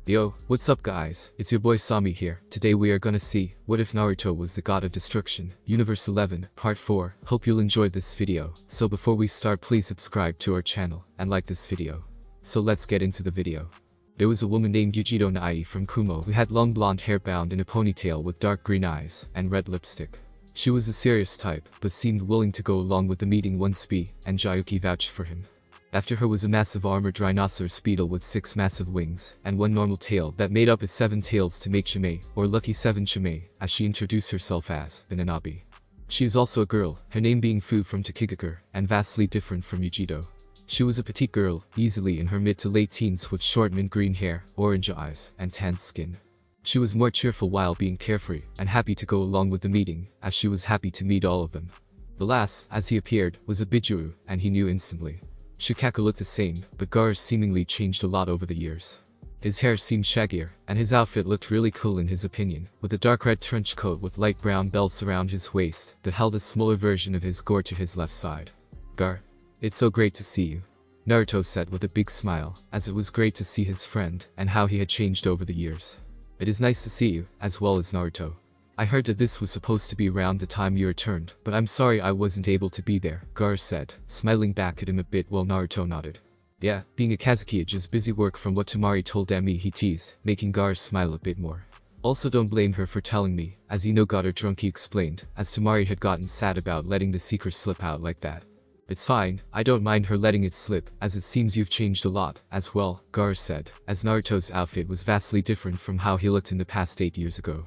Yo, what's up guys, it's your boy Sami here. Today we are gonna see, what if Naruto was the god of destruction, Universe 11, Part 4. Hope you'll enjoy this video. So before we start, please subscribe to our channel, and like this video. So let's get into the video. There was a woman named Yujiro Nai from Kumo who had long blonde hair bound in a ponytail with dark green eyes, and red lipstick. She was a serious type, but seemed willing to go along with the meeting once B, and Jayuki vouched for him. After her was a massive armored rhinoceros beetle with 6 massive wings, and 1 normal tail that made up its 7 tails to make Chimei, or Lucky 7 Chimei, as she introduced herself as, Inanabi. She is also a girl, her name being Fu from Takigakure, and vastly different from Yujiro. She was a petite girl, easily in her mid to late teens with short mint green hair, orange eyes, and tan skin. She was more cheerful while being carefree, and happy to go along with the meeting, as she was happy to meet all of them. The last, as he appeared, was a Bijuu, and he knew instantly. Shukaku looked the same, but Gar seemingly changed a lot over the years. His hair seemed shaggier, and his outfit looked really cool in his opinion, with a dark red trench coat with light brown belts around his waist that held a smaller version of his gore to his left side. Gar, it's so great to see you, Naruto said with a big smile, as it was great to see his friend and how he had changed over the years. It is nice to see you, as well as Naruto. I heard that this was supposed to be around the time you returned, but I'm sorry I wasn't able to be there, Gar said, smiling back at him a bit while Naruto nodded. Yeah, being a Kazuki just busy work from what Temari told Emi, he teased, making Gar smile a bit more. Also don't blame her for telling me, as you know got her drunk, he explained, as Temari had gotten sad about letting the secret slip out like that. It's fine, I don't mind her letting it slip, as it seems you've changed a lot, as well, Gar said, as Naruto's outfit was vastly different from how he looked in the past 8 years ago.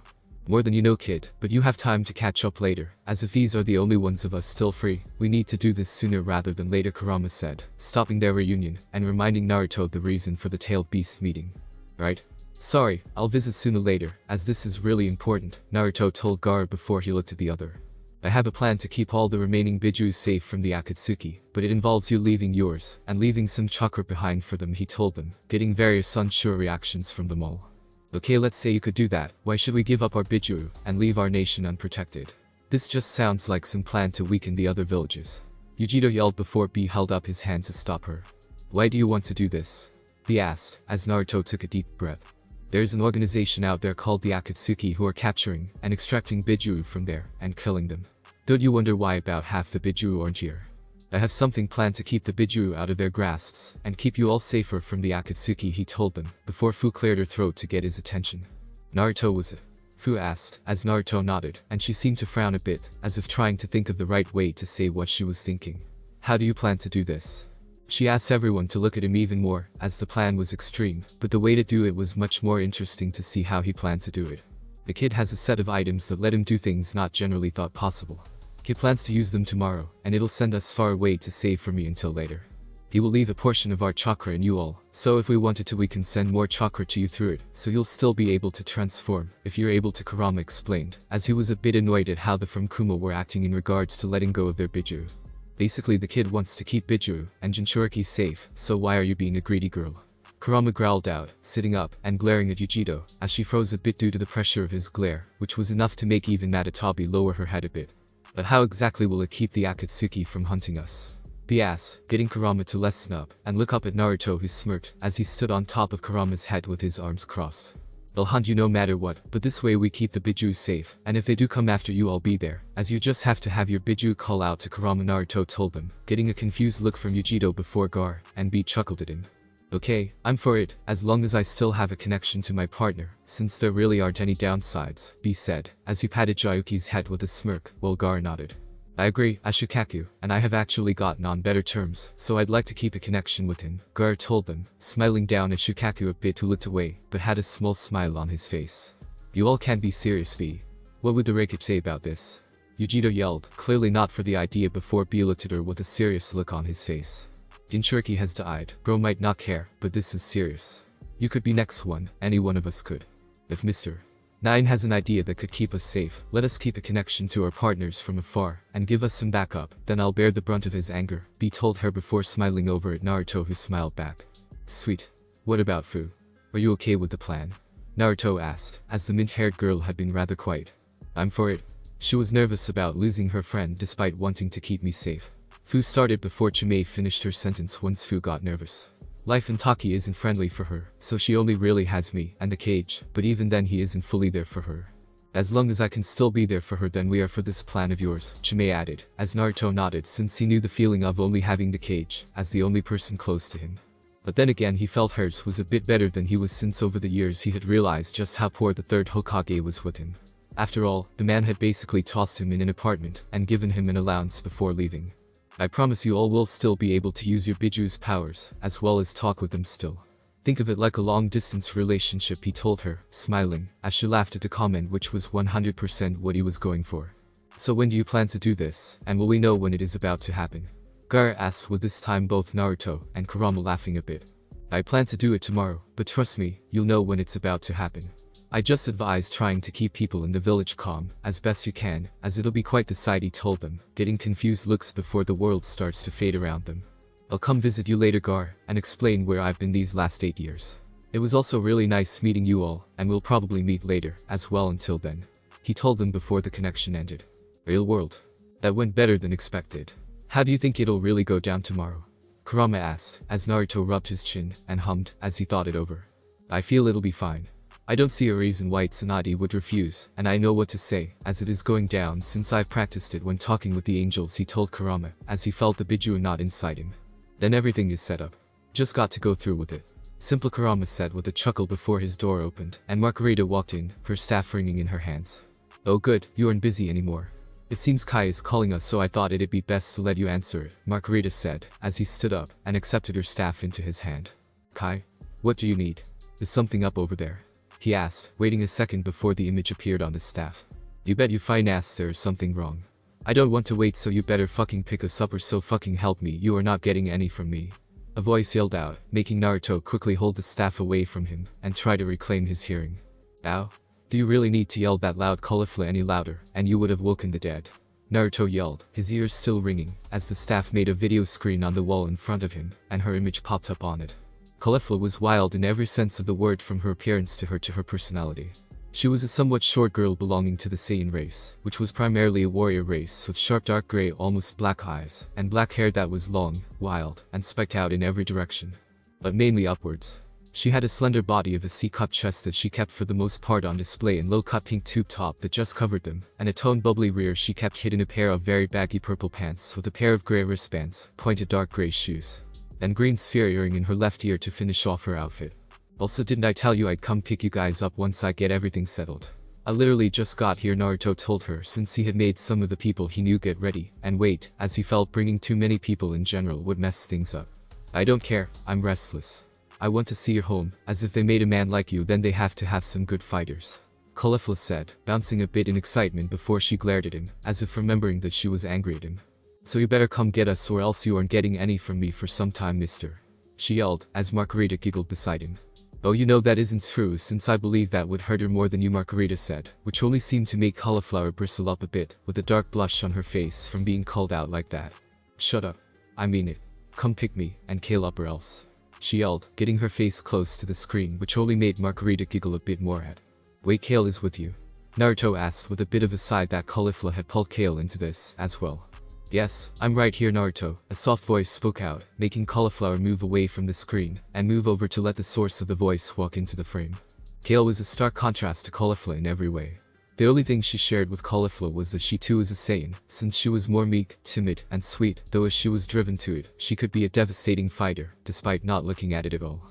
More than you know, kid, but you have time to catch up later, as if these are the only ones of us still free, we need to do this sooner rather than later, Kurama said, stopping their reunion, and reminding Naruto the reason for the tailed beast meeting. Right? Sorry, I'll visit sooner later, as this is really important, Naruto told Gar before he looked at the other. I have a plan to keep all the remaining Bijus safe from the Akatsuki, but it involves you leaving yours, and leaving some chakra behind for them, he told them, getting various unsure reactions from them all. Okay, let's say you could do that, why should we give up our Bijuu, and leave our nation unprotected? This just sounds like some plan to weaken the other villages. Yujiro yelled before B held up his hand to stop her. Why do you want to do this? B asked, as Naruto took a deep breath. There's an organization out there called the Akatsuki who are capturing and extracting Bijuu from there, and killing them. Don't you wonder why about half the Bijuu aren't here? I have something planned to keep the Bijuu out of their grasps, and keep you all safer from the Akatsuki, he told them, before Fu cleared her throat to get his attention. Naruto was it? Fu asked, as Naruto nodded, and she seemed to frown a bit, as if trying to think of the right way to say what she was thinking. How do you plan to do this? She asked everyone to look at him even more, as the plan was extreme, but the way to do it was much more interesting to see how he planned to do it. The kid has a set of items that let him do things not generally thought possible. He plans to use them tomorrow, and it'll send us far away to save for me until later. He will leave a portion of our chakra in you all, so if we wanted to we can send more chakra to you through it, so you'll still be able to transform, if you're able to, Kurama explained, as he was a bit annoyed at how the from Kumo were acting in regards to letting go of their Bijuu. Basically the kid wants to keep Bijuu and Jinchuriki safe, so why are you being a greedy girl? Kurama growled out, sitting up and glaring at Yujiro, as she froze a bit due to the pressure of his glare, which was enough to make even Matatabi lower her head a bit. But how exactly will it keep the Akatsuki from hunting us? B asked, getting Kurama to lessen up, and look up at Naruto who smirked, as he stood on top of Kurama's head with his arms crossed. They'll hunt you no matter what, but this way we keep the Bijuu safe, and if they do come after you I'll be there, as you just have to have your Bijuu call out to Kurama, Naruto told them, getting a confused look from Yujiro before Gar, and B chuckled at him. Okay, I'm for it, as long as I still have a connection to my partner, since there really aren't any downsides, B said, as he patted Jayuki's head with a smirk, while Gar nodded. I agree, Ashikaku, and I have actually gotten on better terms, so I'd like to keep a connection with him, Gar told them, smiling down at Shukaku a bit, who looked away, but had a small smile on his face. You all can't be serious, B. What would the Reikage say about this? Yujiro yelled, clearly not for the idea, before B looked at her with a serious look on his face. Jinchuriki has died, bro might not care, but this is serious. You could be next one, any one of us could. If Mr. 9 has an idea that could keep us safe, let us keep a connection to our partners from afar, and give us some backup, then I'll bear the brunt of his anger, B told her before smiling over at Naruto who smiled back. Sweet. What about Fu? Are you okay with the plan? Naruto asked, as the mint-haired girl had been rather quiet. I'm for it. She was nervous about losing her friend despite wanting to keep me safe. Fu started before Chimei finished her sentence once Fu got nervous. Life in Taki isn't friendly for her, so she only really has me and the cage, but even then he isn't fully there for her. As long as I can still be there for her, then we are for this plan of yours, Chimei added, as Naruto nodded, since he knew the feeling of only having the cage as the only person close to him. But then again he felt hers was a bit better than he was, since over the years he had realized just how poor the third Hokage was with him. After all, the man had basically tossed him in an apartment and given him an allowance before leaving. I promise you all will still be able to use your Bijuu's powers, as well as talk with them still. Think of it like a long-distance relationship, he told her, smiling, as she laughed at the comment, which was 100% what he was going for. So when do you plan to do this, and will we know when it is about to happen? Gaara asked, with this time both Naruto and Kurama laughing a bit. I plan to do it tomorrow, but trust me, you'll know when it's about to happen. I just advise trying to keep people in the village calm, as best you can, as it'll be quite the sight, he told them, getting confused looks before the world starts to fade around them. I'll come visit you later, Gar, and explain where I've been these last 8 years. It was also really nice meeting you all, and we'll probably meet later, as well until then. He told them before the connection ended. Real world. That went better than expected. How do you think it'll really go down tomorrow? Kurama asked, as Naruto rubbed his chin and hummed as he thought it over. I feel it'll be fine. I don't see a reason why Tsunade would refuse, and I know what to say, as it is going down since I've practiced it when talking with the angels, he told Kurama, as he felt the Bijuu knot inside him. Then everything is set up. Just got to go through with it. Simple, Kurama said with a chuckle before his door opened, and Margarita walked in, her staff ringing in her hands. Oh good, you aren't busy anymore. It seems Kai is calling us, so I thought it'd be best to let you answer it, Margarita said, as he stood up and accepted her staff into his hand. Kai? What do you need? Is something up over there? He asked, waiting a second before the image appeared on his staff. You bet you fine ass there is something wrong. I don't want to wait, so you better fucking pick us up, or so fucking help me you are not getting any from me. A voice yelled out, making Naruto quickly hold the staff away from him and try to reclaim his hearing. Ow? Do you really need to yell that loud, Caulifla, any louder, and you would have woken the dead? Naruto yelled, his ears still ringing, as the staff made a video screen on the wall in front of him, and her image popped up on it. Caulifla was wild in every sense of the word, from her appearance to her personality. She was a somewhat short girl belonging to the Saiyan race, which was primarily a warrior race with sharp dark gray, almost black eyes, and black hair that was long, wild, and spiked out in every direction. But mainly upwards. She had a slender body of a C-cup chest that she kept for the most part on display, and low-cut pink tube top that just covered them, and a toned bubbly rear she kept hid in a pair of very baggy purple pants with a pair of gray wristbands, pointed dark gray shoes, and green sphere earring in her left ear to finish off her outfit. Also, didn't I tell you I'd come pick you guys up once I get everything settled? I literally just got here, Naruto told her, since he had made some of the people he knew get ready and wait, as he felt bringing too many people in general would mess things up. I don't care, I'm restless. I want to see your home, as if they made a man like you then they have to have some good fighters. Caulifla said, bouncing a bit in excitement before she glared at him, as if remembering that she was angry at him. So you better come get us, or else you aren't getting any from me for some time, mister. She yelled, as Margarita giggled beside him. Oh, you know that isn't true, since I believe that would hurt her more than you, Margarita said, which only seemed to make Cauliflower bristle up a bit, with a dark blush on her face from being called out like that. Shut up. I mean it. Come pick me, and Kale up or else. She yelled, getting her face close to the screen, which only made Margarita giggle a bit more at. Wait, Kale is with you? Naruto asked with a bit of a sigh that Caulifla had pulled Kale into this, as well. Yes, I'm right here, Naruto, a soft voice spoke out, making Cauliflower move away from the screen, and move over to let the source of the voice walk into the frame. Kale was a stark contrast to Caulifla in every way. The only thing she shared with Caulifla was that she too was a Saiyan, since she was more meek, timid, and sweet, though as she was driven to it, she could be a devastating fighter, despite not looking at it at all.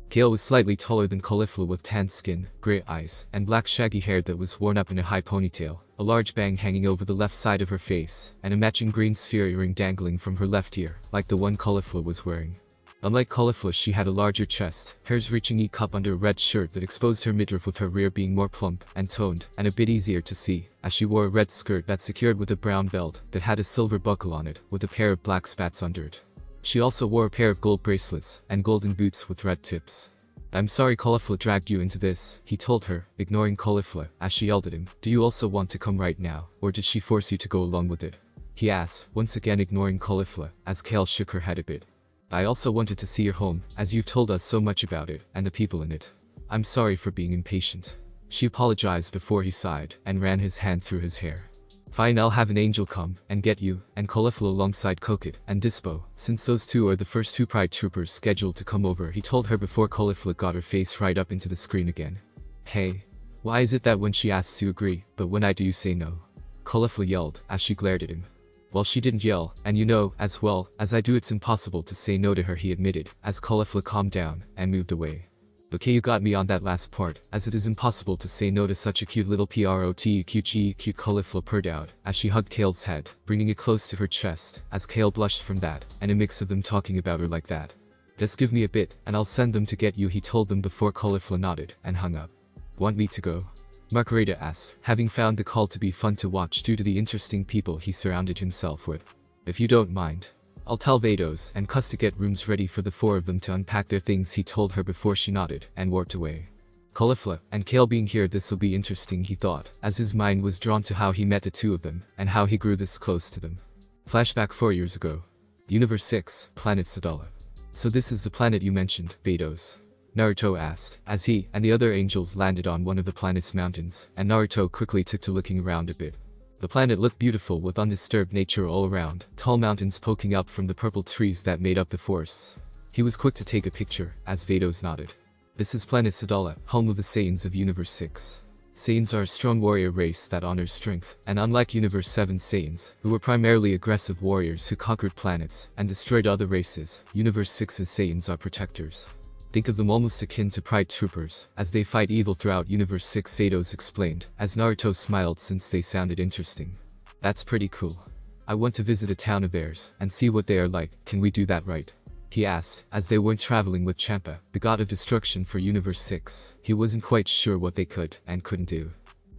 Kale was slightly taller than Caulifla, with tan skin, grey eyes, and black shaggy hair that was worn up in a high ponytail, a large bang hanging over the left side of her face, and a matching green sphere earring dangling from her left ear, like the one Caulifla was wearing. Unlike Caulifla, she had a larger chest, hairs reaching E-cup under a red shirt that exposed her midriff, with her rear being more plump and toned, and a bit easier to see, as she wore a red skirt that secured with a brown belt that had a silver buckle on it, with a pair of black spats under it. She also wore a pair of gold bracelets, and golden boots with red tips. I'm sorry Caulifla dragged you into this, he told her, ignoring Caulifla, as she yelled at him. Do you also want to come right now, or did she force you to go along with it? He asked, once again ignoring Caulifla, as Kale shook her head a bit. I also wanted to see your home, as you've told us so much about it, and the people in it. I'm sorry for being impatient. She apologized before he sighed, and ran his hand through his hair. Fine, I'll have an angel come and get you and Caulifla alongside Kokit and Dispo, since those two are the first two Pride Troopers scheduled to come over, he told her before Caulifla got her face right up into the screen again. Hey. Why is it that when she asks you agree, but when I do you say no? Caulifla yelled as she glared at him. Well, she didn't yell, and you know, as well as I do, it's impossible to say no to her, he admitted, as Caulifla calmed down and moved away. Okay, you got me on that last part, as it is impossible to say no to such a cute little PROTUQGE, Caulifla purred out, as she hugged Kale's head, bringing it close to her chest, as Kale blushed from that, and a mix of them talking about her like that. Just give me a bit, and I'll send them to get you, he told them before Caulifla nodded, and hung up. Want me to go? Margarita asked, having found the call to be fun to watch due to the interesting people he surrounded himself with. If you don't mind. I'll tell Vados and Cuss to get rooms ready for the four of them to unpack their things, he told her before she nodded and walked away. Caulifla and Kale being here, this'll be interesting, he thought, as his mind was drawn to how he met the two of them and how he grew this close to them. Flashback 4 years ago. Universe 6, Planet Sadala. So this is the planet you mentioned, Vados? Naruto asked, as he and the other angels landed on one of the planet's mountains, and Naruto quickly took to looking around a bit. The planet looked beautiful with undisturbed nature all around, tall mountains poking up from the purple trees that made up the forests. He was quick to take a picture, as Vados nodded. This is Planet Sadala, home of the Saiyans of Universe 6. Saiyans are a strong warrior race that honors strength, and unlike Universe 7 Saiyans, who were primarily aggressive warriors who conquered planets and destroyed other races, Universe 6's Saiyans are protectors. Think of them almost akin to Pride Troopers, as they fight evil throughout Universe 6, Vados explained, as Naruto smiled since they sounded interesting. That's pretty cool. I want to visit a town of theirs, and see what they are like, can we do that, right? He asked, as they weren't traveling with Champa, the god of destruction for Universe 6. He wasn't quite sure what they could and couldn't do.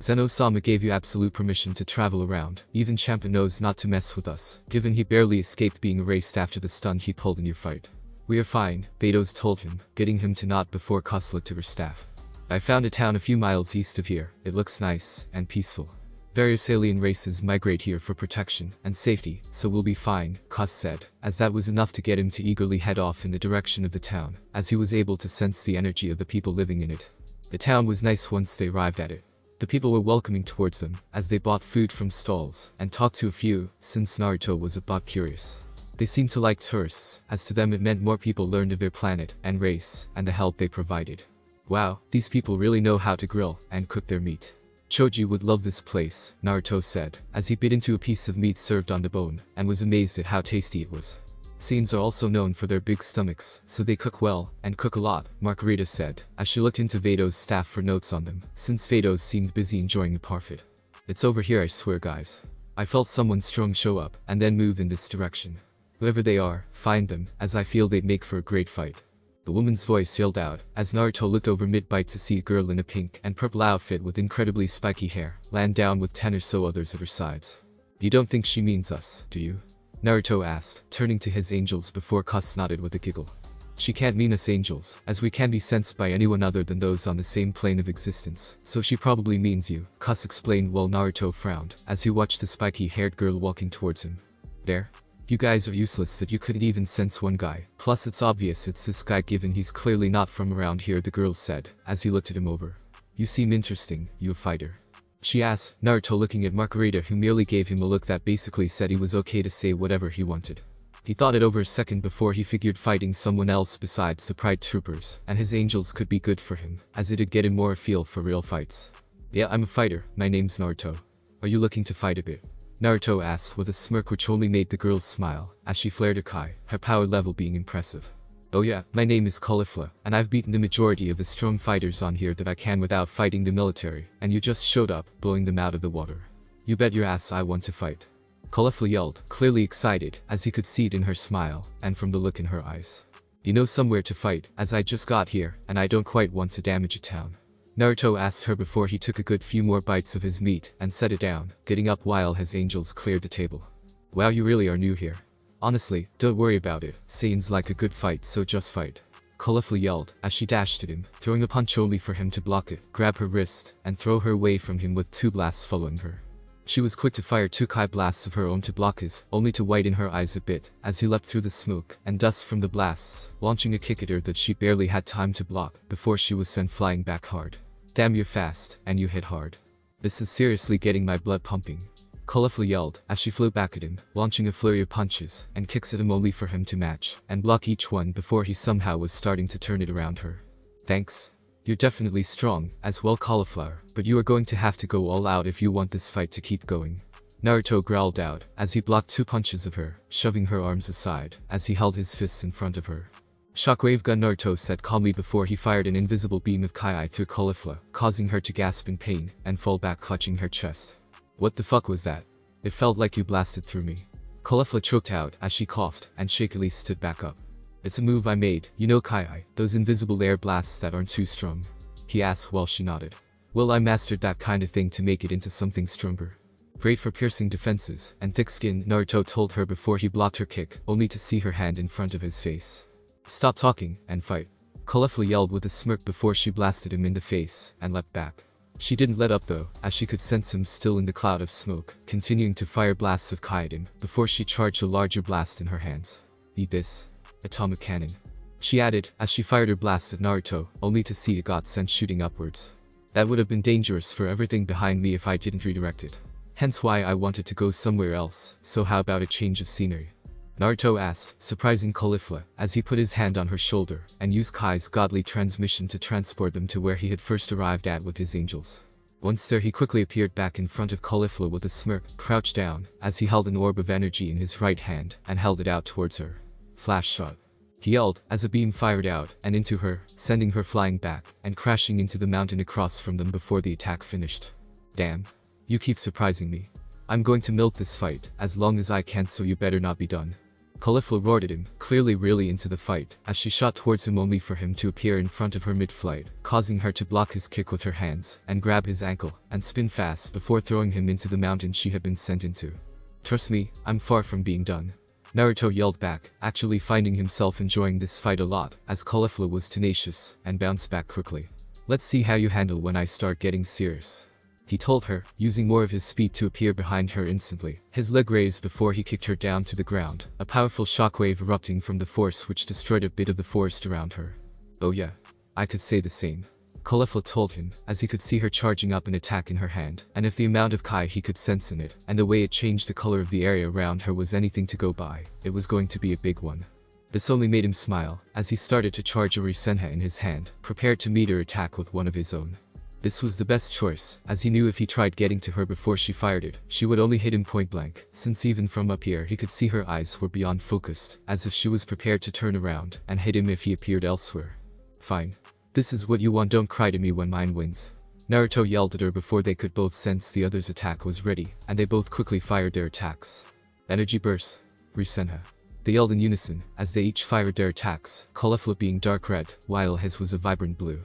Zeno-sama gave you absolute permission to travel around, even Champa knows not to mess with us, given he barely escaped being erased after the stun he pulled in your fight. We are fine, Vados told him, getting him to nod before Cuss looked to her staff. I found a town a few miles east of here, it looks nice and peaceful. Various alien races migrate here for protection and safety, so we'll be fine, Cuss said, as that was enough to get him to eagerly head off in the direction of the town, as he was able to sense the energy of the people living in it. The town was nice once they arrived at it. The people were welcoming towards them, as they bought food from stalls, and talked to a few, since Naruto was a bit curious. They seemed to like tourists, as to them it meant more people learned of their planet and race, and the help they provided. Wow, these people really know how to grill and cook their meat. Choji would love this place, Naruto said, as he bit into a piece of meat served on the bone, and was amazed at how tasty it was. Saiyans are also known for their big stomachs, so they cook well, and cook a lot, Margarita said, as she looked into Vados' staff for notes on them, since Vados seemed busy enjoying the parfait. It's over here, I swear, guys. I felt someone strong show up, and then move in this direction. Whoever they are, find them, as I feel they'd make for a great fight. The woman's voice yelled out, as Naruto looked over mid-bite to see a girl in a pink and purple outfit with incredibly spiky hair, land down with 10 or so others at her sides. You don't think she means us, do you? Naruto asked, turning to his angels before Cuss nodded with a giggle. She can't mean us angels, as we can't be sensed by anyone other than those on the same plane of existence, so she probably means you, Cuss explained while Naruto frowned, as he watched the spiky-haired girl walking towards him. There? You guys are useless that you couldn't even sense one guy, plus it's obvious it's this guy given he's clearly not from around here, the girl said, as he looked at him over. You seem interesting, you a fighter? She asked, Naruto looking at Margarita, who merely gave him a look that basically said he was okay to say whatever he wanted. He thought it over a second before he figured fighting someone else besides the Pride Troopers and his angels could be good for him, as it'd get him more a feel for real fights. Yeah, I'm a fighter, my name's Naruto. Are you looking to fight a bit? Naruto asked with a smirk which only made the girl smile, as she flared a kai, her power level being impressive. Oh yeah, my name is Caulifla, and I've beaten the majority of the strong fighters on here that I can without fighting the military, and you just showed up, blowing them out of the water. You bet your ass I want to fight. Caulifla yelled, clearly excited, as he could see it in her smile, and from the look in her eyes. You know somewhere to fight, as I just got here, and I don't quite want to damage a town. Naruto asked her before he took a good few more bites of his meat and set it down, getting up while his angels cleared the table. Wow, you really are new here. Honestly, don't worry about it, Saiyans like a good fight, so just fight. Caulifla yelled, as she dashed at him, throwing a punch only for him to block it, grab her wrist, and throw her away from him with 2 blasts following her. She was quick to fire 2 kai blasts of her own to block his, only to widen her eyes a bit, as he leapt through the smoke and dust from the blasts, launching a kick at her that she barely had time to block, before she was sent flying back hard. Damn, you're fast, and you hit hard. This is seriously getting my blood pumping. Caulifla yelled as she flew back at him, launching a flurry of punches and kicks at him only for him to match and block each one before he somehow was starting to turn it around her. Thanks. You're definitely strong as well, Cauliflower, but you are going to have to go all out if you want this fight to keep going. Naruto growled out as he blocked 2 punches of her, shoving her arms aside as he held his fists in front of her. Shockwave gun, Naruto said calmly before he fired an invisible beam of Kai through Caulifla, causing her to gasp in pain and fall back clutching her chest. What the fuck was that? It felt like you blasted through me. Caulifla choked out as she coughed and shakily stood back up. It's a move I made, you know Kai, those invisible air blasts that aren't too strong. He asked while she nodded. Well, I mastered that kind of thing to make it into something stronger. Great for piercing defenses and thick skin, Naruto told her before he blocked her kick, only to see her hand in front of his face. Stop talking and fight. Caulifla yelled with a smirk before she blasted him in the face and leapt back. She didn't let up though, as she could sense him still in the cloud of smoke, continuing to fire blasts of Kai at him before she charged a larger blast in her hands. Eat this. Atomic cannon. She added as she fired her blast at Naruto, only to see it got sent shooting upwards. That would have been dangerous for everything behind me if I didn't redirect it. Hence why I wanted to go somewhere else, so how about a change of scenery? Naruto asked, surprising Caulifla, as he put his hand on her shoulder and used Kai's godly transmission to transport them to where he had first arrived at with his angels. Once there he quickly appeared back in front of Caulifla with a smirk, crouched down, as he held an orb of energy in his right hand and held it out towards her. Flash shot. He yelled as a beam fired out and into her, sending her flying back and crashing into the mountain across from them before the attack finished. Damn. You keep surprising me. I'm going to milk this fight as long as I can, so you better not be done. Caulifla roared at him, clearly really into the fight, as she shot towards him only for him to appear in front of her mid-flight, causing her to block his kick with her hands and grab his ankle and spin fast before throwing him into the mountain she had been sent into. Trust me, I'm far from being done. Naruto yelled back, actually finding himself enjoying this fight a lot, as Caulifla was tenacious and bounced back quickly. Let's see how you handle when I start getting serious. He told her, using more of his speed to appear behind her instantly, his leg raised before he kicked her down to the ground, a powerful shockwave erupting from the force which destroyed a bit of the forest around her. Oh yeah. I could say the same. Caulifla told him, as he could see her charging up an attack in her hand, and if the amount of Kai he could sense in it, and the way it changed the color of the area around her was anything to go by, it was going to be a big one. This only made him smile, as he started to charge a Risenha in his hand, prepared to meet her attack with one of his own. This was the best choice, as he knew if he tried getting to her before she fired it, she would only hit him point blank, since even from up here he could see her eyes were beyond focused, as if she was prepared to turn around and hit him if he appeared elsewhere. Fine. This is what you want, don't cry to me when mine wins. Naruto yelled at her before they could both sense the other's attack was ready, and they both quickly fired their attacks. Energy burst. Risenha. They yelled in unison, as they each fired their attacks, Caulifla being dark red, while his was a vibrant blue.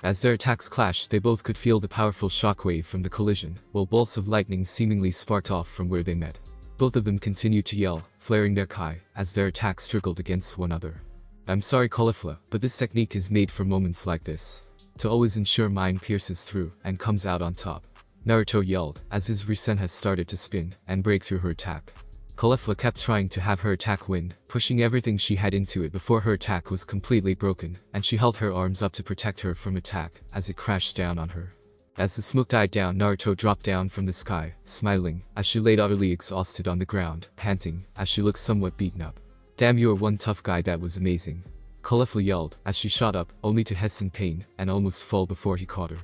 As their attacks clashed, they both could feel the powerful shockwave from the collision, while bolts of lightning seemingly sparked off from where they met. Both of them continued to yell, flaring their Kai, as their attacks struggled against one another. I'm sorry Caulifla, but this technique is made for moments like this. To always ensure mine pierces through and comes out on top. Naruto yelled, as his Risenha started to spin and break through her attack. Caulifla kept trying to have her attack win, pushing everything she had into it before her attack was completely broken, and she held her arms up to protect her from attack, as it crashed down on her. As the smoke died down, Naruto dropped down from the sky, smiling, as she laid utterly exhausted on the ground, panting, as she looked somewhat beaten up. Damn, you are one tough guy, that was amazing. Caulifla yelled, as she shot up, only to hiss in pain, and almost fall before he caught her.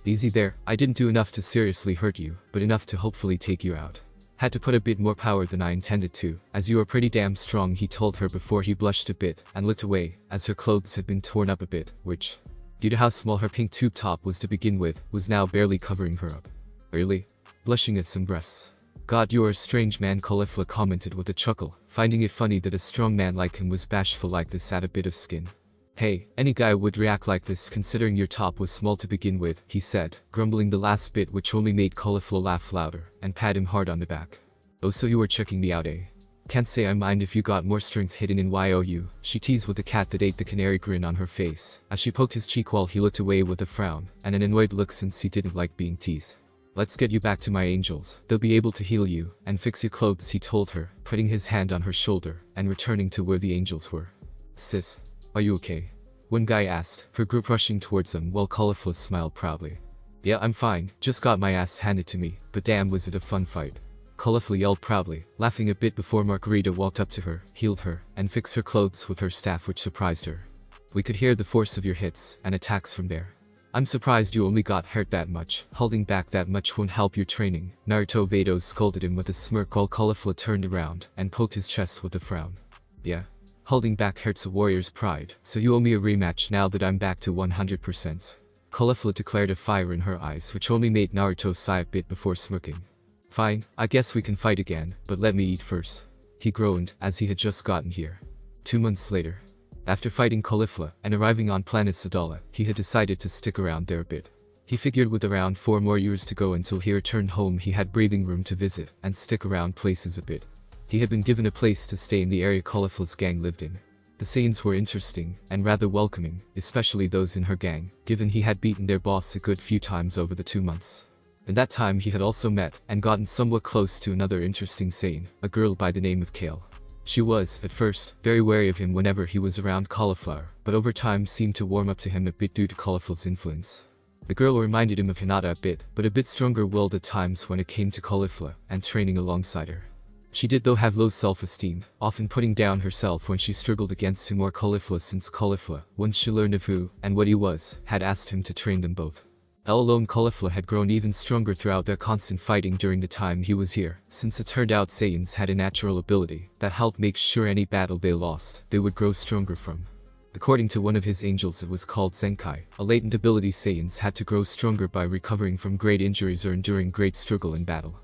Easy there, I didn't do enough to seriously hurt you, but enough to hopefully take you out. Had to put a bit more power than I intended to, as you are pretty damn strong, he told her before he blushed a bit and looked away, as her clothes had been torn up a bit, which, due to how small her pink tube top was to begin with, was now barely covering her up. Really? Blushing at some breasts. God, you are a strange man, Caulifla commented with a chuckle, finding it funny that a strong man like him was bashful like this at a bit of skin. Hey, any guy would react like this considering your top was small to begin with, he said, grumbling the last bit, which only made Caulifla laugh louder, and pat him hard on the back. Oh, so you were checking me out, eh? Can't say I mind if you got more strength hidden in you, she teased with the cat that ate the canary grin on her face, as she poked his cheek while he looked away with a frown, and an annoyed look since he didn't like being teased. Let's get you back to my angels, they'll be able to heal you, and fix your clothes, he told her, putting his hand on her shoulder, and returning to where the angels were. Sis. Are you okay? One guy asked, her group rushing towards them while Caulifla smiled proudly. Yeah, I'm fine, just got my ass handed to me, but damn was it a fun fight. Caulifla yelled proudly, laughing a bit before Margarita walked up to her, healed her, and fixed her clothes with her staff, which surprised her. We could hear the force of your hits and attacks from there. I'm surprised you only got hurt that much. Holding back that much won't help your training. Naruto Vado scolded him with a smirk while Caulifla turned around and poked his chest with a frown. Yeah. Holding back hurts a warrior's pride, so you owe me a rematch now that I'm back to 100%. Caulifla declared, a fire in her eyes which only made Naruto sigh a bit before smirking. Fine, I guess we can fight again, but let me eat first. He groaned, as he had just gotten here. 2 months later. After fighting Caulifla and arriving on planet Sadala, he had decided to stick around there a bit. He figured with around 4 more years to go until he returned home, he had breathing room to visit and stick around places a bit. He had been given a place to stay in the area Caulifla's gang lived in. The scenes were interesting and rather welcoming, especially those in her gang, given he had beaten their boss a good few times over the 2 months. In that time he had also met and gotten somewhat close to another interesting Saiyan, a girl by the name of Kale. She was, at first, very wary of him whenever he was around Cauliflower, but over time seemed to warm up to him a bit due to Cauliflower's influence. The girl reminded him of Hinata a bit, but a bit stronger-willed at times when it came to Cauliflower and training alongside her. She did though have low self-esteem, often putting down herself when she struggled against him or Cauliflower, since Cauliflower, once she learned of who and what he was, had asked him to train them both. Alone Cauliflower had grown even stronger throughout their constant fighting during the time he was here, since it turned out Saiyans had a natural ability that helped make sure any battle they lost, they would grow stronger from. According to one of his angels, it was called Zenkai, a latent ability Saiyans had to grow stronger by recovering from great injuries or enduring great struggle in battle.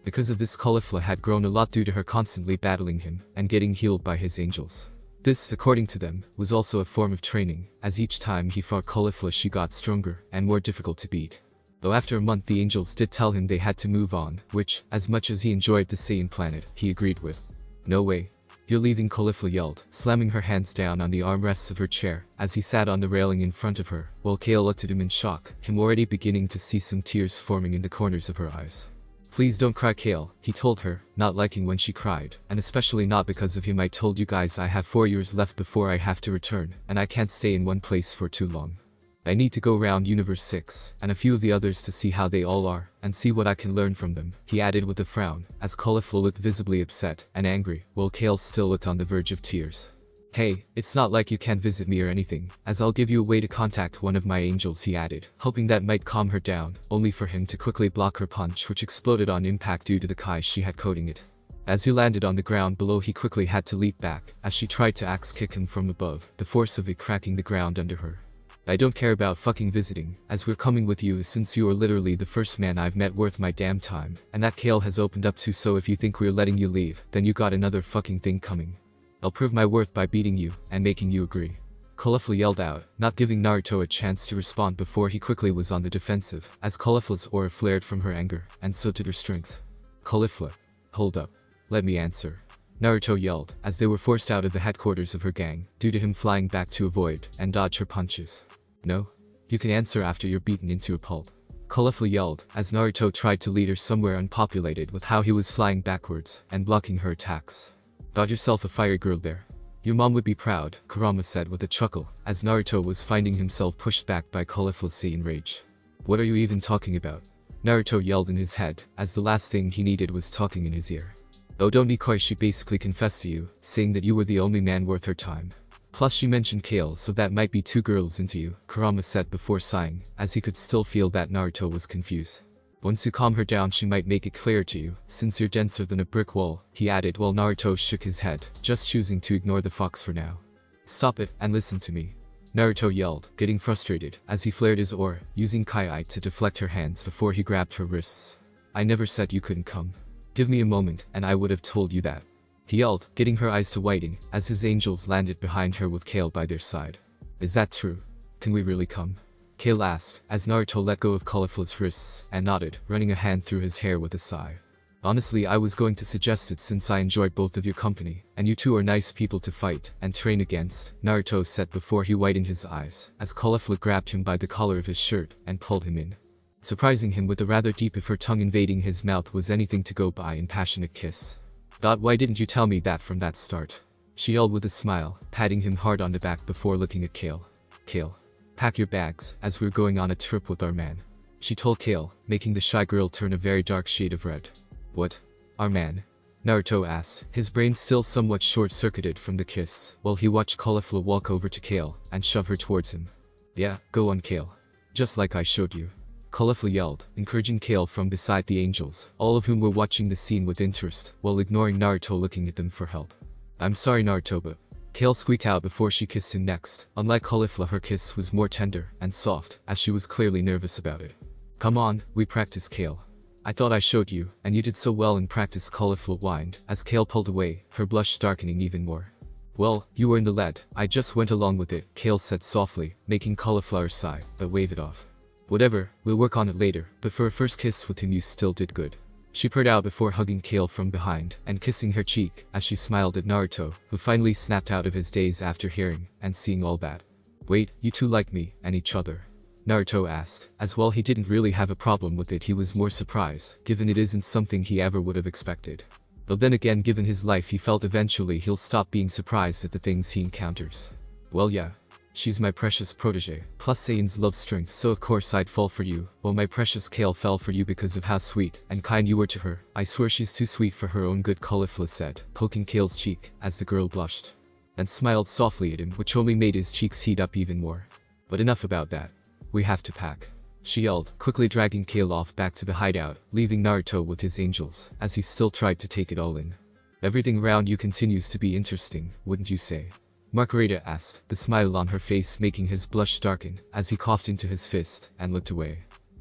Because of this, Cauliflower had grown a lot due to her constantly battling him and getting healed by his angels. This, according to them, was also a form of training, as each time he fought Cauliflower she got stronger and more difficult to beat. Though after a month the angels did tell him they had to move on, which, as much as he enjoyed the Saiyan planet, he agreed with. No way. You're leaving, Cauliflower yelled, slamming her hands down on the armrests of her chair, as he sat on the railing in front of her, while Kale looked at him in shock, him already beginning to see some tears forming in the corners of her eyes. Please don't cry, Kale, he told her, not liking when she cried, and especially not because of him. I told you guys I have 4 years left before I have to return, and I can't stay in one place for too long. I need to go around Universe 6, and a few of the others to see how they all are, and see what I can learn from them, he added with a frown, as Cauliflower looked visibly upset and angry, while Kale still looked on the verge of tears. Hey, it's not like you can't visit me or anything, as I'll give you a way to contact one of my angels, he added, hoping that might calm her down, only for him to quickly block her punch, which exploded on impact due to the kai she had coating it. As he landed on the ground below, he quickly had to leap back, as she tried to axe kick him from above, the force of it cracking the ground under her. I don't care about fucking visiting, as we're coming with you, since you are literally the first man I've met worth my damn time, and that Kale has opened up to, so if you think we're letting you leave, then you got another fucking thing coming. I'll prove my worth by beating you and making you agree. Cauliflower yelled out, not giving Naruto a chance to respond before he quickly was on the defensive, as Cauliflower's aura flared from her anger, and so did her strength. Cauliflower. Hold up. Let me answer. Naruto yelled, as they were forced out of the headquarters of her gang, due to him flying back to avoid and dodge her punches. No? You can answer after you're beaten into a pulp. Cauliflower yelled, as Naruto tried to lead her somewhere unpopulated with how he was flying backwards and blocking her attacks. Got yourself a fire girl there. Your mom would be proud, Kurama said with a chuckle, as Naruto was finding himself pushed back by Cauliflower in rage. What are you even talking about? Naruto yelled in his head, as the last thing he needed was talking in his ear. Oh, don't Nikoi, she basically confessed to you, saying that you were the only man worth her time. Plus she mentioned Kale, so that might be 2 girls into you, Kurama said before sighing, as he could still feel that Naruto was confused. Once you calm her down she might make it clear to you, since you're denser than a brick wall, he added while Naruto shook his head, just choosing to ignore the fox for now. Stop it, and listen to me. Naruto yelled, getting frustrated, as he flared his aura, using Kai to deflect her hands before he grabbed her wrists. I never said you couldn't come. Give me a moment, and I would have told you that. He yelled, getting her eyes to whiten, as his angels landed behind her with Kale by their side. Is that true? Can we really come? Kale asked, as Naruto let go of Cauliflower's wrists and nodded, running a hand through his hair with a sigh. Honestly, I was going to suggest it since I enjoyed both of your company, and you two are nice people to fight and train against, Naruto said before he widened his eyes, as Cauliflower grabbed him by the collar of his shirt and pulled him in, surprising him with a rather deep if her tongue invading his mouth was anything to go by in passionate kiss. Why didn't you tell me that from that start? She yelled with a smile, patting him hard on the back before looking at Kale. Kale. Pack your bags, as we're going on a trip with our man. She told Kale, making the shy girl turn a very dark shade of red. What? Our man? Naruto asked, his brain still somewhat short-circuited from the kiss, while he watched Caulifla walk over to Kale and shove her towards him. Yeah, go on Kale. Just like I showed you. Caulifla yelled, encouraging Kale from beside the angels, all of whom were watching the scene with interest, while ignoring Naruto looking at them for help. I'm sorry Naruto, but Kale squeaked out before she kissed him next. Unlike Caulifla, her kiss was more tender and soft, as she was clearly nervous about it. Come on, we practice Kale. I thought I showed you, and you did so well in practice, Caulifla whined, as Kale pulled away, her blush darkening even more. Well, you were in the lead, I just went along with it, Kale said softly, making Cauliflower sigh, but wave it off. Whatever, we'll work on it later, but for a first kiss with him you still did good. She purred out before hugging Kale from behind and kissing her cheek as she smiled at Naruto, who finally snapped out of his daze after hearing and seeing all that. Wait, you two like me and each other? Naruto asked, as while he didn't really have a problem with it, he was more surprised, given it isn't something he ever would have expected. But then again, given his life, he felt eventually he'll stop being surprised at the things he encounters. Well yeah. She's my precious protege, plus Saiyan's love strength, so of course I'd fall for you. Well, my precious Kale fell for you because of how sweet and kind you were to her. I swear she's too sweet for her own good, Caulifla said, poking Kale's cheek, as the girl blushed. And smiled softly at him, which only made his cheeks heat up even more. But enough about that. We have to pack. She yelled, quickly dragging Kale off back to the hideout, leaving Naruto with his angels, as he still tried to take it all in. Everything around you continues to be interesting, wouldn't you say? Margarita asked, the smile on her face making his blush darken, as he coughed into his fist and looked away.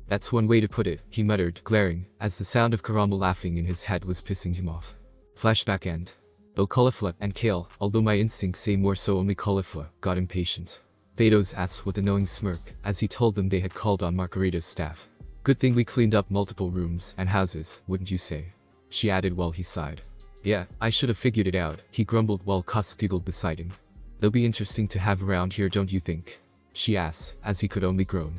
That's one way to put it, he muttered, glaring, as the sound of Kurama laughing in his head was pissing him off. Flashback end. Oh, Caulifla and Kale, although my instincts say more so, only Caulifla, got impatient. Vados asked with a knowing smirk, as he told them they had called on Margarita's staff. Good thing we cleaned up multiple rooms and houses, wouldn't you say? She added while he sighed. Yeah, I should have figured it out, he grumbled while Kus giggled beside him. They'll be interesting to have around here, don't you think? She asked, as he could only groan.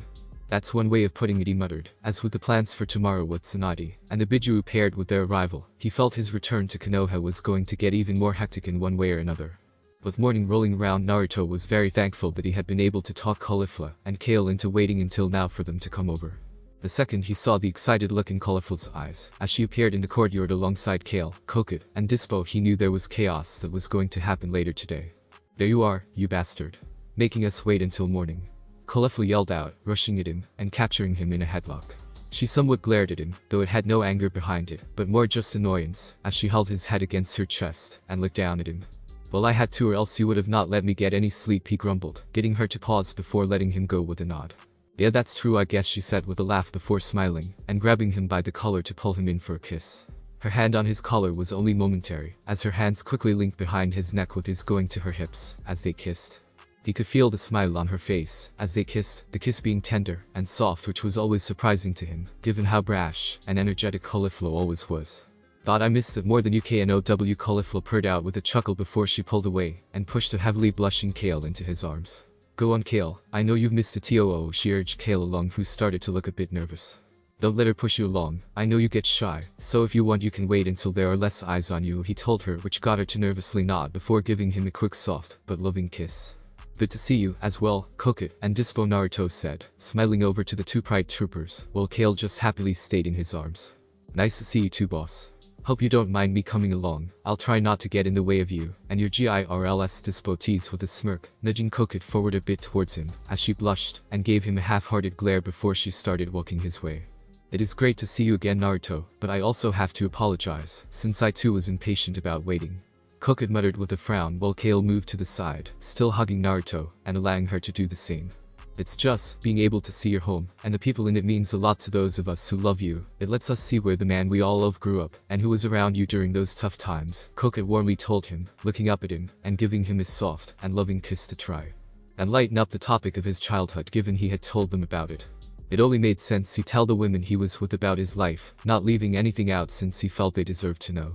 That's one way of putting it, he muttered, as with the plans for tomorrow with Tsunade and the Biju paired with their arrival, he felt his return to Konoha was going to get even more hectic in one way or another. With morning rolling around, Naruto was very thankful that he had been able to talk Caulifla and Kale into waiting until now for them to come over. The second he saw the excited look in Caulifla's eyes as she appeared in the courtyard alongside Kale, Kokot, and Dispo, he knew there was chaos that was going to happen later today. There you are, you bastard. Making us wait until morning. Caulifla yelled out, rushing at him and capturing him in a headlock. She somewhat glared at him, though it had no anger behind it, but more just annoyance, as she held his head against her chest and looked down at him. Well, I had to, or else you would have not let me get any sleep, he grumbled, getting her to pause before letting him go with a nod. Yeah, that's true, I guess, she said with a laugh before smiling and grabbing him by the collar to pull him in for a kiss. Her hand on his collar was only momentary, as her hands quickly linked behind his neck with his going to her hips as they kissed. He could feel the smile on her face as they kissed, the kiss being tender and soft, which was always surprising to him, given how brash and energetic Caulifla always was. Thought I missed it more than you, KNOW, Caulifla purred out with a chuckle before she pulled away and pushed a heavily blushing Kale into his arms. Go on Kale, I know you've missed the TOO, she urged Kale along, who started to look a bit nervous. Don't let her push you along, I know you get shy, so if you want you can wait until there are less eyes on you, he told her, which got her to nervously nod before giving him a quick soft but loving kiss. Good to see you, as well, Kokot and Dispo, Naruto said, smiling over to the two pride troopers, while Kale just happily stayed in his arms. Nice to see you too, boss. Hope you don't mind me coming along, I'll try not to get in the way of you and your GIRLS, Dispo teased with a smirk, nudging Kokot forward a bit towards him, as she blushed and gave him a half-hearted glare before she started walking his way. It is great to see you again, Naruto, but I also have to apologize, since I too was impatient about waiting. Kokot muttered with a frown while Kale moved to the side, still hugging Naruto and allowing her to do the same. It's just, being able to see your home, and the people in it means a lot to those of us who love you. It lets us see where the man we all love grew up, and who was around you during those tough times, Kokot warmly told him, looking up at him, and giving him his soft and loving kiss to try and lighten up the topic of his childhood, given he had told them about it. It only made sense he tell the women he was with about his life, not leaving anything out since he felt they deserved to know.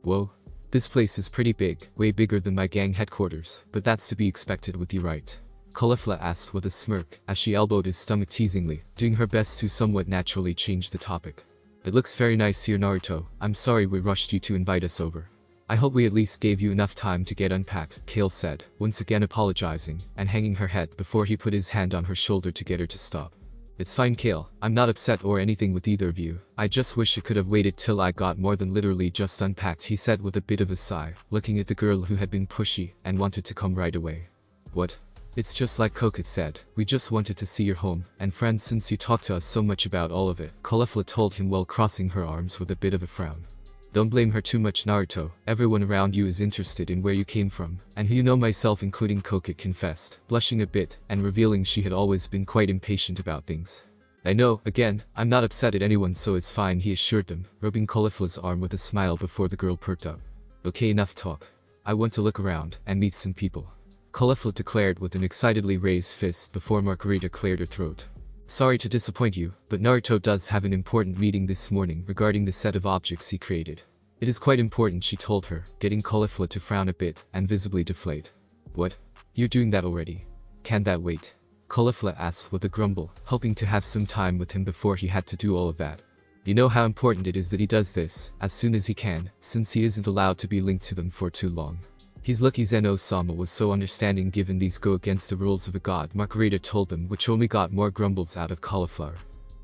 Whoa. This place is pretty big, way bigger than my gang headquarters, but that's to be expected with you, right? Caulifla asked with a smirk, as she elbowed his stomach teasingly, doing her best to somewhat naturally change the topic. It looks very nice here, Naruto, I'm sorry we rushed you to invite us over. I hope we at least gave you enough time to get unpacked, Kale said, once again apologizing, and hanging her head before he put his hand on her shoulder to get her to stop. It's fine, Kale. I'm not upset or anything with either of you. I just wish it could have waited till I got more than literally just unpacked, he said with a bit of a sigh, looking at the girl who had been pushy and wanted to come right away. What? It's just like Coquette said. We just wanted to see your home and friends since you talked to us so much about all of it, Caulifla told him while crossing her arms with a bit of a frown. Don't blame her too much, Naruto. Everyone around you is interested in where you came from, and who you know, myself including, Coquette confessed, blushing a bit and revealing she had always been quite impatient about things. I know, again, I'm not upset at anyone, so it's fine, he assured them, rubbing Caulifla's arm with a smile before the girl perked up. Okay, enough talk. I want to look around and meet some people, Caulifla declared with an excitedly raised fist before Margarita cleared her throat. Sorry to disappoint you, but Naruto does have an important meeting this morning regarding the set of objects he created. It is quite important, she told her, getting Caulifla to frown a bit and visibly deflate. What? You're doing that already? Can that wait? Caulifla asked with a grumble, hoping to have some time with him before he had to do all of that. You know how important it is that he does this as soon as he can, since he isn't allowed to be linked to them for too long. He's lucky Zeno-sama was so understanding given these go against the rules of a god, Margarita told them, which only got more grumbles out of Cauliflower.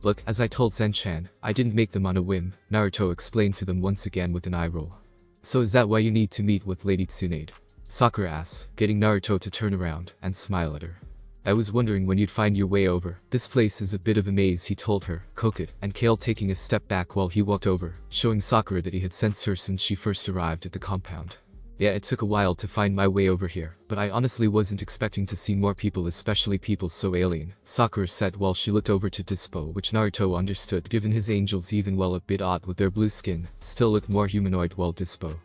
Look, as I told Zen-chan, I didn't make them on a whim, Naruto explained to them once again with an eye roll. So is that why you need to meet with Lady Tsunade? Sakura asked, getting Naruto to turn around and smile at her. I was wondering when you'd find your way over. This place is a bit of a maze, he told her, Coquette and Kale taking a step back while he walked over, showing Sakura that he had sensed her since she first arrived at the compound. Yeah, it took a while to find my way over here, but I honestly wasn't expecting to see more people, especially people so alien, Sakura said while she looked over to Dispo, which Naruto understood given his angels, even while a bit odd with their blue skin, still looked more humanoid, while Dispo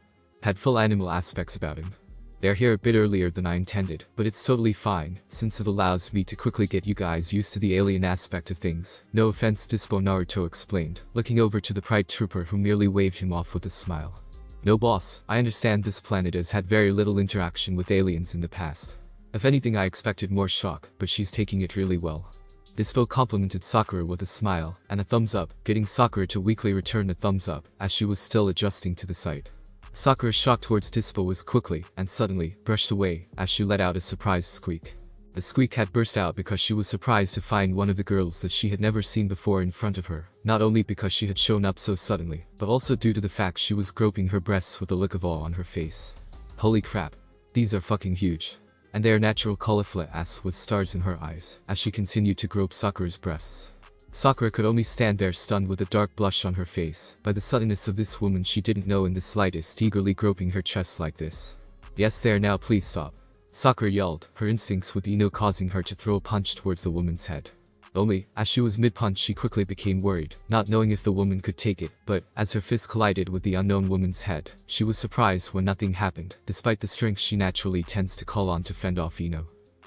had full animal aspects about him. They're here a bit earlier than I intended, but it's totally fine, since it allows me to quickly get you guys used to the alien aspect of things. No offense, Dispo, Naruto explained, looking over to the Pride Trooper who merely waved him off with a smile. No boss, I understand this planet has had very little interaction with aliens in the past. If anything, I expected more shock, but she's taking it really well. Dispo complimented Sakura with a smile and a thumbs up, getting Sakura to weakly return a thumbs up as she was still adjusting to the sight. Sakura's shock towards Dispo was quickly and suddenly brushed away as she let out a surprised squeak. The squeak had burst out because she was surprised to find one of the girls that she had never seen before in front of her, not only because she had shown up so suddenly, but also due to the fact she was groping her breasts with a look of awe on her face. Holy crap. These are fucking huge. And they are natural, Caulifla asked with stars in her eyes, as she continued to grope Sakura's breasts. Sakura could only stand there stunned with a dark blush on her face by the suddenness of this woman she didn't know in the slightest, eagerly groping her chest like this. Yes, there, now please stop, Sakura yelled, her instincts with Ino causing her to throw a punch towards the woman's head. Only, as she was mid-punch, she quickly became worried, not knowing if the woman could take it, but, as her fist collided with the unknown woman's head, she was surprised when nothing happened, despite the strength she naturally tends to call on to fend off Ino.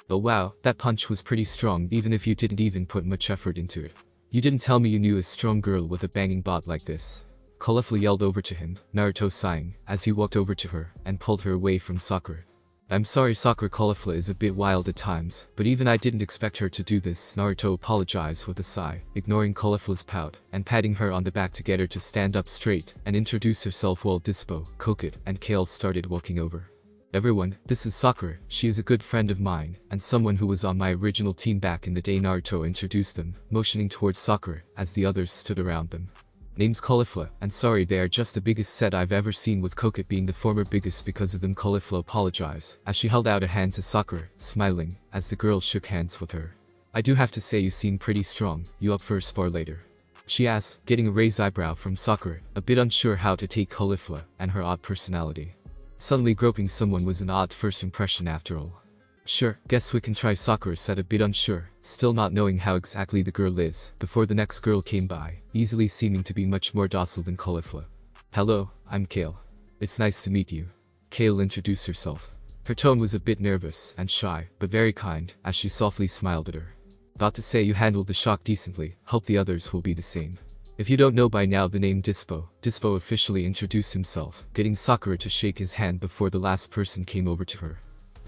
Oh wow, that punch was pretty strong even if you didn't even put much effort into it. You didn't tell me you knew a strong girl with a banging bot like this. Caulifla yelled over to him, Naruto sighing, as he walked over to her and pulled her away from Sakura. I'm sorry, Sakura, Caulifla is a bit wild at times, but even I didn't expect her to do this, Naruto apologized with a sigh, ignoring Caulifla's pout, and patting her on the back to get her to stand up straight and introduce herself while Dispo, Coquette, and Kale started walking over. Everyone, this is Sakura, she is a good friend of mine, and someone who was on my original team back in the day, Naruto introduced them, motioning towards Sakura, as the others stood around them. Name's Caulifla, and sorry, they are just the biggest set I've ever seen, with Coquette being the former biggest because of them, Caulifla apologized, as she held out a hand to Sakura, smiling, as the girl shook hands with her. I do have to say you seem pretty strong, you up for a spar later? She asked, getting a raised eyebrow from Sakura, a bit unsure how to take Caulifla and her odd personality. Suddenly groping someone was an odd first impression after all. Sure, guess we can try, Sakura said, a bit unsure, still not knowing how exactly the girl is, before the next girl came by, easily seeming to be much more docile than Caulifla. Hello, I'm Kale. It's nice to meet you. Kale introduced herself. Her tone was a bit nervous and shy, but very kind, as she softly smiled at her. About to say you handled the shock decently, hope the others will be the same. If you don't know by now the name Dispo officially introduced himself, getting Sakura to shake his hand before the last person came over to her.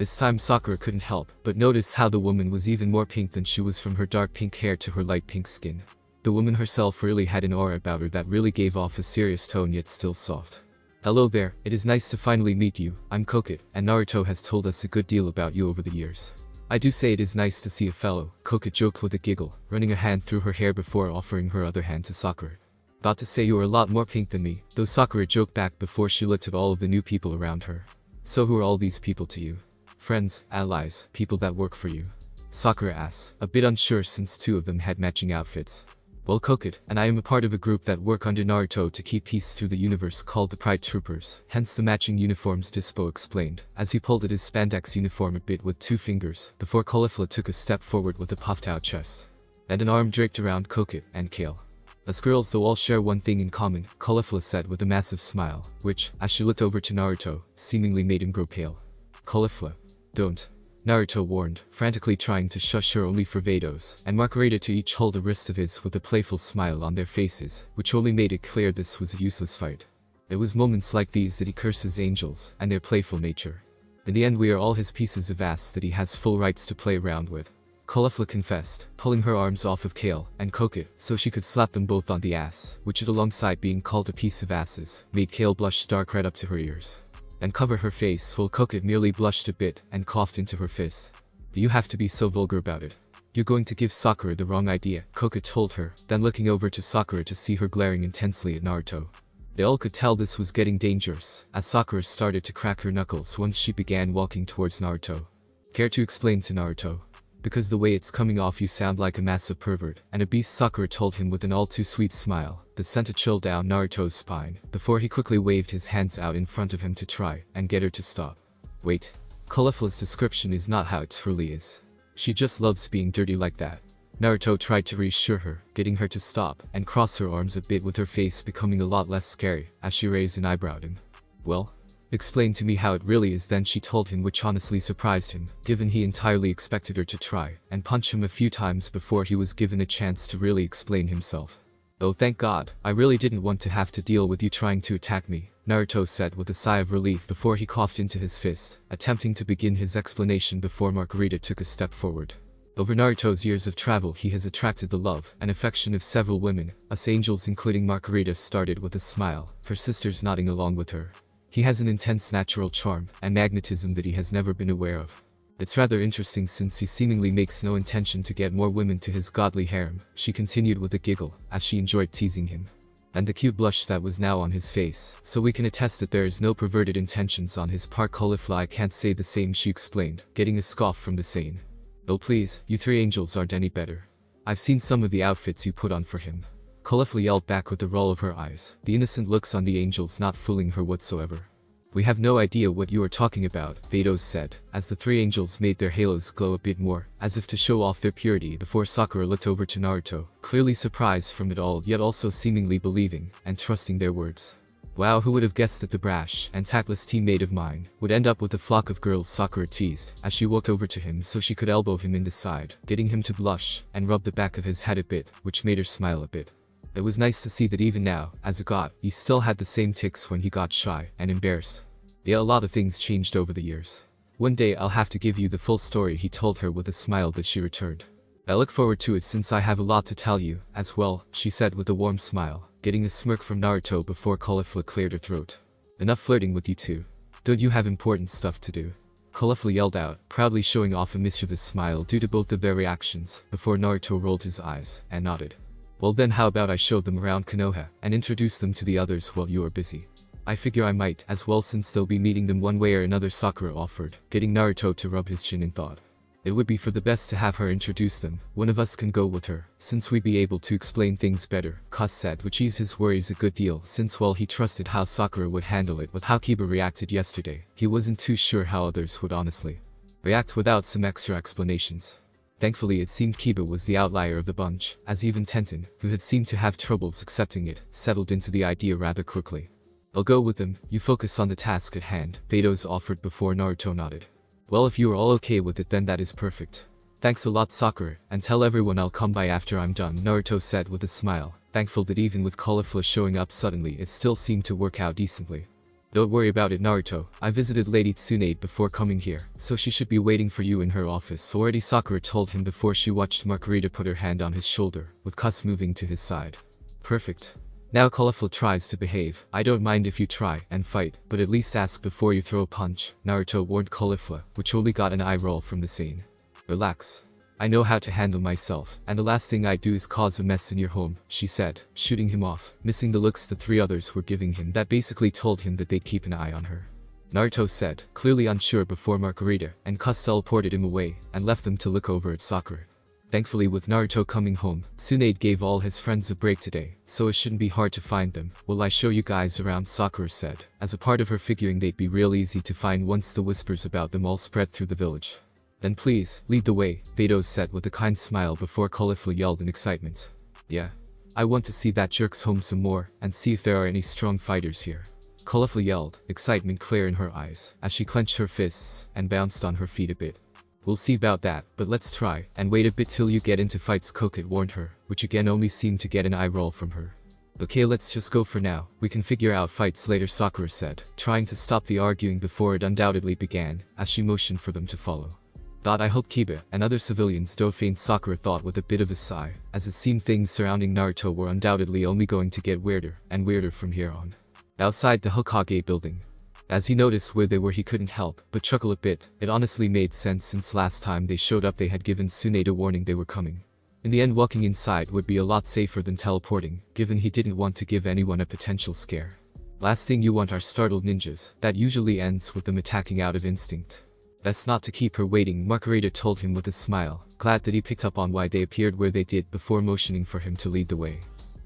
This time Sakura couldn't help but notice how the woman was even more pink than she was, from her dark pink hair to her light pink skin. The woman herself really had an aura about her that really gave off a serious tone yet still soft. Hello there, it is nice to finally meet you, I'm Coquette, and Naruto has told us a good deal about you over the years. I do say it is nice to see a fellow, Koka joked with a giggle, running a hand through her hair before offering her other hand to Sakura. About to say you are a lot more pink than me, though Sakura joked back before she looked at all of the new people around her. So who are all these people to you? Friends, allies, people that work for you? Sakura asked, a bit unsure since two of them had matching outfits. Well, Koka and I am a part of a group that work under Naruto to keep peace through the universe called the Pride Troopers, hence the matching uniforms, Dispo explained, as he pulled at his spandex uniform a bit with 2 fingers, before Caulifla took a step forward with a puffed out chest. And an arm draped around Koka and Kale. Us girls though all share one thing in common, Caulifla said with a massive smile, which, as she looked over to Naruto, seemingly made him grow pale. Caulifla. Don't. Naruto warned, frantically trying to shush her only for Vados, and Makurita to each hold a wrist of his with a playful smile on their faces, which only made it clear this was a useless fight. It was moments like these that he cursed his angels, and their playful nature. In the end we are all his pieces of ass that he has full rights to play around with. Caulifla confessed, pulling her arms off of Kale and Koka so she could slap them both on the ass, which alongside being called a piece of asses, made Kale blush dark red up to her ears. And cover her face while Koka merely blushed a bit and coughed into her fist. You have to be so vulgar about it. You're going to give Sakura the wrong idea, Koka told her, then looking over to Sakura to see her glaring intensely at Naruto. They all could tell this was getting dangerous, as Sakura started to crack her knuckles once she began walking towards Naruto. Care to explain to Naruto? Because the way it's coming off you sound like a massive pervert, and a beast, Sakura told him with an all too sweet smile that sent a chill down Naruto's spine, before he quickly waved his hands out in front of him to try and get her to stop. Wait. Caulifla's description is not how it truly is. She just loves being dirty like that. Naruto tried to reassure her, getting her to stop and cross her arms a bit with her face becoming a lot less scary as she raised an eyebrow at him. Well? Explain to me how it really is, then she told him, which honestly surprised him, given he entirely expected her to try and punch him a few times before he was given a chance to really explain himself. Oh thank God, I really didn't want to have to deal with you trying to attack me, Naruto said with a sigh of relief before he coughed into his fist, attempting to begin his explanation before Makurita took a step forward. Over Naruto's years of travel he has attracted the love and affection of several women, us angels including Makurita started with a smile, her sisters nodding along with her. He has an intense natural charm and magnetism that he has never been aware of. It's rather interesting since he seemingly makes no intention to get more women to his godly harem, she continued with a giggle, as she enjoyed teasing him. And the cute blush that was now on his face, so we can attest that there is no perverted intentions on his part. Caulifla, I can't say the same, she explained, getting a scoff from the sane. Oh please, you 3 angels aren't any better. I've seen some of the outfits you put on for him. Caulifla yelled back with a roll of her eyes, the innocent looks on the angels not fooling her whatsoever. We have no idea what you are talking about, Vados said, as the 3 angels made their halos glow a bit more, as if to show off their purity before Sakura looked over to Naruto, clearly surprised from it all yet also seemingly believing and trusting their words. Wow, who would have guessed that the brash and tactless teammate of mine would end up with a flock of girls, Sakura teased, as she walked over to him so she could elbow him in the side, getting him to blush and rub the back of his head a bit, which made her smile a bit. It was nice to see that even now, as a god, he still had the same tics when he got shy and embarrassed. Yeah, a lot of things changed over the years. One day I'll have to give you the full story, he told her with a smile that she returned. I look forward to it since I have a lot to tell you, as well, she said with a warm smile, getting a smirk from Naruto before Caulifla cleared her throat. Enough flirting with you two. Don't you have important stuff to do? Caulifla yelled out, proudly showing off a mischievous smile due to both of their reactions, before Naruto rolled his eyes and nodded. Well then how about I show them around Konoha and introduce them to the others while you are busy? I figure I might as well since they'll be meeting them one way or another, Sakura offered, getting Naruto to rub his chin in thought. It would be for the best to have her introduce them, one of us can go with her, since we'd be able to explain things better, Cuz said, which eased his worries a good deal since while he trusted how Sakura would handle it with how Kiba reacted yesterday, he wasn't too sure how others would honestly react without some extra explanations. Thankfully it seemed Kiba was the outlier of the bunch, as even Tenten, who had seemed to have troubles accepting it, settled into the idea rather quickly. I'll go with them, you focus on the task at hand, Vados offered before Naruto nodded. Well if you are all okay with it then that is perfect. Thanks a lot Sakura, and tell everyone I'll come by after I'm done, Naruto said with a smile, thankful that even with Caulifla showing up suddenly it still seemed to work out decently. Don't worry about it Naruto, I visited Lady Tsunade before coming here, so she should be waiting for you in her office already, Sakura told him before she watched Makurita put her hand on his shoulder, with Cuz moving to his side. Perfect. Now Caulifla tries to behave. I don't mind if you try and fight, but at least ask before you throw a punch, Naruto warned Caulifla, which only got an eye roll from the scene. Relax. I know how to handle myself, and the last thing I do is cause a mess in your home, she said, shooting him off, missing the looks the three others were giving him that basically told him that they'd keep an eye on her. Naruto said, clearly unsure before Margarita, and Cus teleported him away, and left them to look over at Sakura. Thankfully, with Naruto coming home, Tsunade gave all his friends a break today, so it shouldn't be hard to find them. Will I show you guys around, Sakura said, as a part of her figuring they'd be real easy to find once the whispers about them all spread through the village. Then please, lead the way, Vados said with a kind smile before Caulifla yelled in excitement. Yeah. I want to see that jerks home some more, and see if there are any strong fighters here. Caulifla yelled, excitement clear in her eyes, as she clenched her fists, and bounced on her feet a bit. We'll see about that, but let's try, and wait a bit till you get into fights, Koket warned her, which again only seemed to get an eye roll from her. Okay, let's just go for now, we can figure out fights later, Sakura said, trying to stop the arguing before it undoubtedly began, as she motioned for them to follow. I hope Kiba and other civilians don't faint, Sakura thought with a bit of a sigh, as it seemed things surrounding Naruto were undoubtedly only going to get weirder and weirder from here on. Outside the Hokage building. As he noticed where they were, he couldn't help but chuckle a bit. It honestly made sense since last time they showed up they had given Tsunade a warning they were coming. In the end, walking inside would be a lot safer than teleporting, given he didn't want to give anyone a potential scare. Last thing you want are startled ninjas. That usually ends with them attacking out of instinct. That's not to keep her waiting, Margarita told him with a smile, glad that he picked up on why they appeared where they did before motioning for him to lead the way.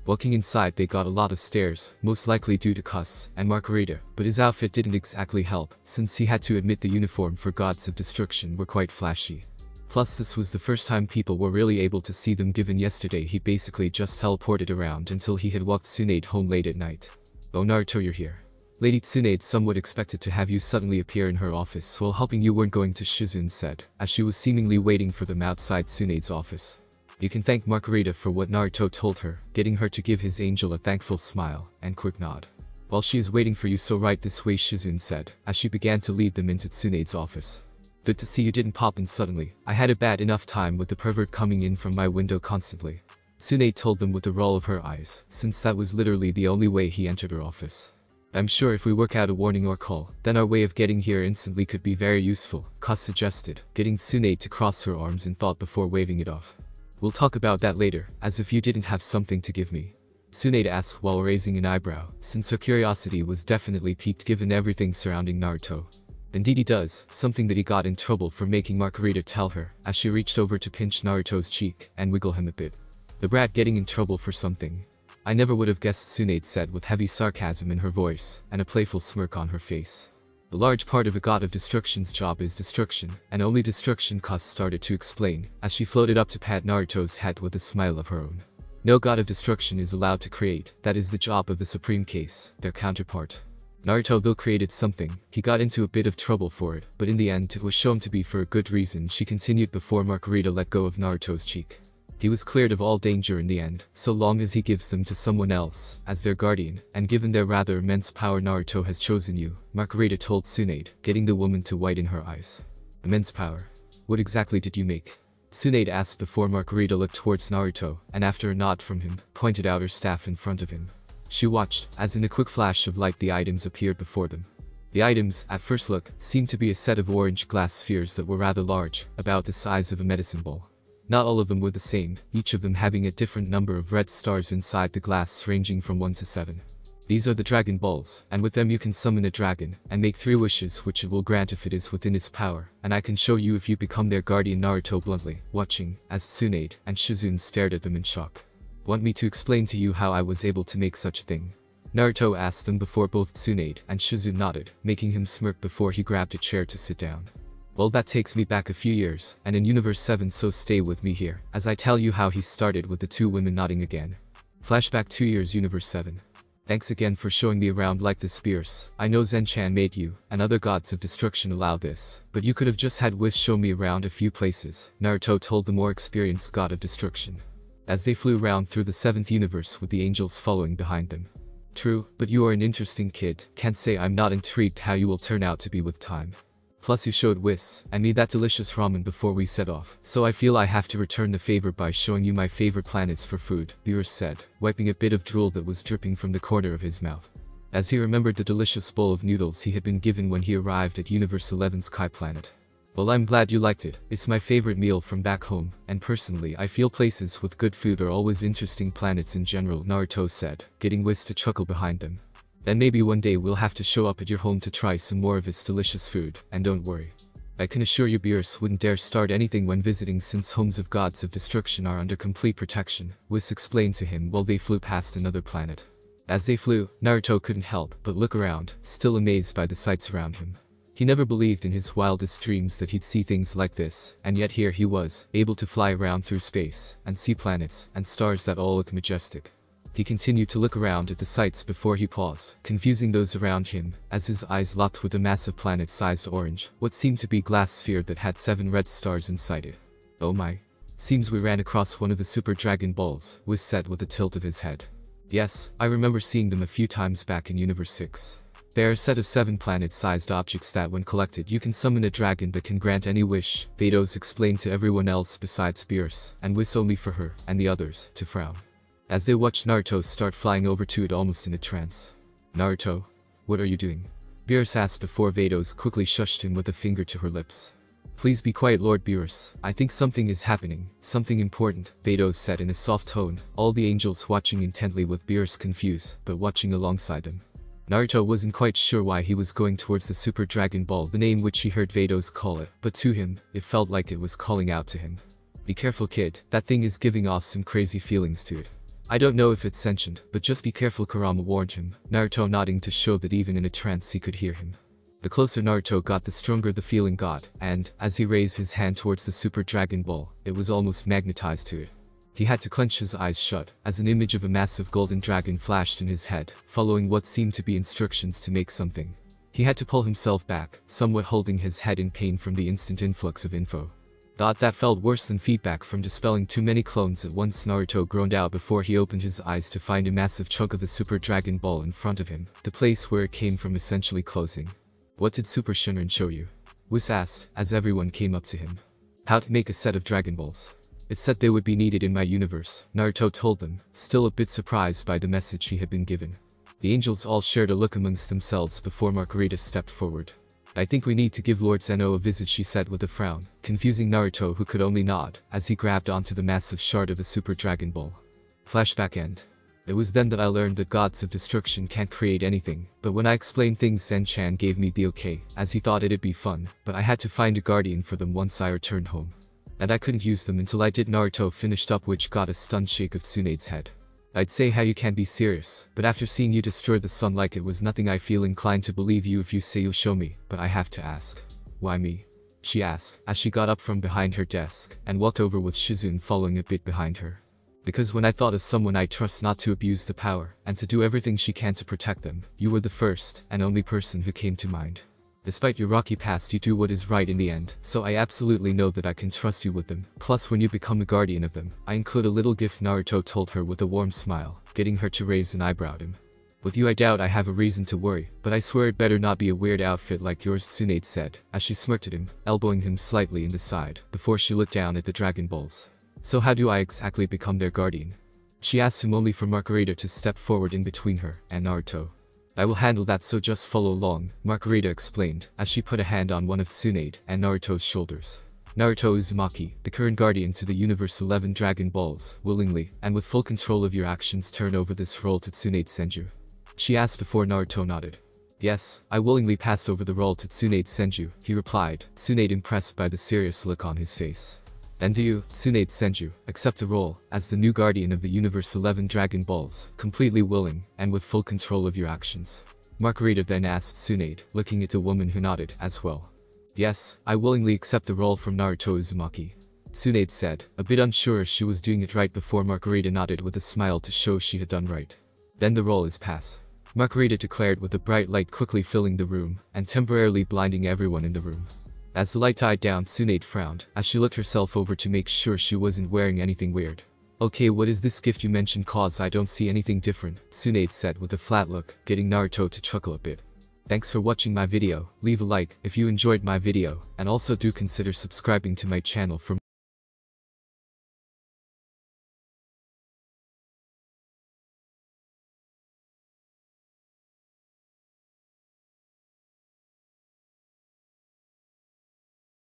Walking inside, they got a lot of stares, most likely due to Cus and Margarita, but his outfit didn't exactly help, since he had to admit the uniform for Gods of Destruction were quite flashy. Plus, this was the first time people were really able to see them, given yesterday he basically just teleported around until he had walked Tsunade home late at night. Oh, Naruto, you're here. Lady Tsunade somewhat expected to have you suddenly appear in her office while hoping you weren't going to, Shizune said, as she was seemingly waiting for them outside Tsunade's office. You can thank Margarita for what Naruto told her, getting her to give his angel a thankful smile and quick nod. While she is waiting for you, so right this way, Shizune said, as she began to lead them into Tsunade's office. Good to see you didn't pop in suddenly. I had a bad enough time with the pervert coming in from my window constantly. Tsunade told them with a roll of her eyes, since that was literally the only way he entered her office. I'm sure if we work out a warning or call, then our way of getting here instantly could be very useful, Cus suggested, getting Tsunade to cross her arms in thought before waving it off. We'll talk about that later, as if you didn't have something to give me. Tsunade asked while raising an eyebrow, since her curiosity was definitely piqued given everything surrounding Naruto. Indeed he does, something that he got in trouble for making Margarita tell her, as she reached over to pinch Naruto's cheek and wiggle him a bit. The brat getting in trouble for something. I never would have guessed, Tsunade said with heavy sarcasm in her voice, and a playful smirk on her face. A large part of a god of destruction's job is destruction, and only destruction, Cus started to explain, as she floated up to pat Naruto's head with a smile of her own. No god of destruction is allowed to create, that is the job of the Supreme Case, their counterpart. Naruto though created something, he got into a bit of trouble for it, but in the end it was shown to be for a good reason, she continued before Margarita let go of Naruto's cheek. He was cleared of all danger in the end, so long as he gives them to someone else, as their guardian, and given their rather immense power, Naruto has chosen you, Margarita told Tsunade, getting the woman to whiten her eyes. Immense power? What exactly did you make? Tsunade asked before Margarita looked towards Naruto, and after a nod from him, pointed out her staff in front of him. She watched, as in a quick flash of light the items appeared before them. The items, at first look, seemed to be a set of orange glass spheres that were rather large, about the size of a medicine ball. Not all of them were the same, each of them having a different number of red stars inside the glass ranging from 1 to 7. These are the Dragon Balls, and with them you can summon a dragon, and make 3 wishes which it will grant if it is within its power, and I can show you if you become their guardian, Naruto bluntly, watching, as Tsunade and Shizune stared at them in shock. Want me to explain to you how I was able to make such thing? Naruto asked them before both Tsunade and Shizune nodded, making him smirk before he grabbed a chair to sit down. Well, that takes me back a few years, and in Universe 7, so stay with me here, as I tell you how he started, with the 2 women nodding again. Flashback 2 years, Universe 7. Thanks again for showing me around like this, Beerus. I know Zenchan made you, and other gods of destruction allow this, but you could have just had Whis show me around a few places, Naruto told the more experienced god of destruction. As they flew around through the 7th universe with the angels following behind them. True, but you are an interesting kid, can't say I'm not intrigued how you will turn out to be with time. Plus you showed Whis and me that delicious ramen before we set off, so I feel I have to return the favor by showing you my favorite planets for food, Beerus said, wiping a bit of drool that was dripping from the corner of his mouth. As he remembered the delicious bowl of noodles he had been given when he arrived at Universe 11's Kai planet. Well, I'm glad you liked it. It's my favorite meal from back home, and personally I feel places with good food are always interesting planets in general, Naruto said, getting Whis to chuckle behind them. Then maybe one day we'll have to show up at your home to try some more of its delicious food, and don't worry. I can assure you Beerus wouldn't dare start anything when visiting since homes of gods of destruction are under complete protection, Whis explained to him while they flew past another planet. As they flew, Naruto couldn't help but look around, still amazed by the sights around him. He never believed in his wildest dreams that he'd see things like this, and yet here he was, able to fly around through space, and see planets, and stars that all look majestic. He continued to look around at the sights before he paused, confusing those around him, as his eyes locked with a massive planet-sized orange, what seemed to be glass sphere that had 7 red stars inside it. Oh my. Seems we ran across one of the Super Dragon Balls, Whis said with a tilt of his head. Yes, I remember seeing them a few times back in Universe 6. They are a set of 7 planet-sized objects that when collected you can summon a dragon that can grant any wish, Vados explained to everyone else besides Beerus, and Whis only for her, and the others, to frown. As they watched Naruto start flying over to it almost in a trance. Naruto? What are you doing? Beerus asked before Vados quickly shushed him with a finger to her lips. Please be quiet Lord Beerus, I think something is happening, something important, Vados said in a soft tone, all the angels watching intently with Beerus confused, but watching alongside them. Naruto wasn't quite sure why he was going towards the Super Dragon Ball, the name which he heard Vados call it, but to him, it felt like it was calling out to him. Be careful kid, that thing is giving off some crazy feelings to it. I don't know if it's sentient, but just be careful Kurama warned him, Naruto nodding to show that even in a trance he could hear him. The closer Naruto got the stronger the feeling got, and, as he raised his hand towards the Super Dragon Ball, it was almost magnetized to it. He had to clench his eyes shut, as an image of a massive golden dragon flashed in his head, following what seemed to be instructions to make something. He had to pull himself back, somewhat holding his head in pain from the instant influx of info. Thought that felt worse than feedback from dispelling too many clones at once, Naruto groaned out before he opened his eyes to find a massive chunk of the Super Dragon Ball in front of him, the place where it came from essentially closing. What did Super Shinran show you? Whis asked, as everyone came up to him. How to make a set of Dragon Balls. It said they would be needed in my universe, Naruto told them, still a bit surprised by the message he had been given. The angels all shared a look amongst themselves before Margarita stepped forward. I think we need to give Lord Zeno a visit, she said with a frown, confusing Naruto who could only nod, as he grabbed onto the massive shard of the Super Dragon Ball. Flashback end. It was then that I learned that gods of destruction can't create anything, but when I explained things Zen-chan gave me the okay, as he thought it'd be fun, but I had to find a guardian for them once I returned home. And I couldn't use them until I did. Naruto finished up, which got a stunned shake of Tsunade's head. I'd say how you can't be serious, but after seeing you destroy the sun like it was nothing I feel inclined to believe you if you say you'll show me, but I have to ask. Why me? She asked, as she got up from behind her desk, and walked over with Shizune following a bit behind her. Because when I thought of someone I trust not to abuse the power, and to do everything she can to protect them, you were the first, and only person who came to mind. Despite your rocky past you do what is right in the end, so I absolutely know that I can trust you with them, plus when you become a guardian of them, I include a little gift, Naruto told her with a warm smile, getting her to raise an eyebrow at him. With you I doubt I have a reason to worry, but I swear it better not be a weird outfit like yours, Tsunade said, as she smirked at him, elbowing him slightly in the side, before she looked down at the Dragon Balls. So how do I exactly become their guardian? She asked him, only for Margarita to step forward in between her and Naruto. I will handle that, so just follow along, Margarita explained, as she put a hand on one of Tsunade and Naruto's shoulders. Naruto Uzumaki, the current guardian to the Universe 11 Dragon Balls, willingly, and with full control of your actions turn over this role to Tsunade Senju. She asked before Naruto nodded. Yes, I willingly passed over the role to Tsunade Senju, he replied, Tsunade impressed by the serious look on his face. And do you, Tsunade Senju, accept the role, as the new guardian of the Universe 11 Dragon Balls, completely willing, and with full control of your actions? Margarita then asked Tsunade, looking at the woman who nodded, as well. Yes, I willingly accept the role from Naruto Uzumaki. Tsunade said, a bit unsure if she was doing it right before Margarita nodded with a smile to show she had done right. Then the role is pass. Margarita declared with a bright light quickly filling the room, and temporarily blinding everyone in the room. As the light died down, Tsunade frowned, as she looked herself over to make sure she wasn't wearing anything weird. Okay, what is this gift you mentioned? Cause I don't see anything different, Tsunade said with a flat look, getting Naruto to chuckle a bit. Thanks for watching my video, leave a like if you enjoyed my video, and also do consider subscribing to my channel for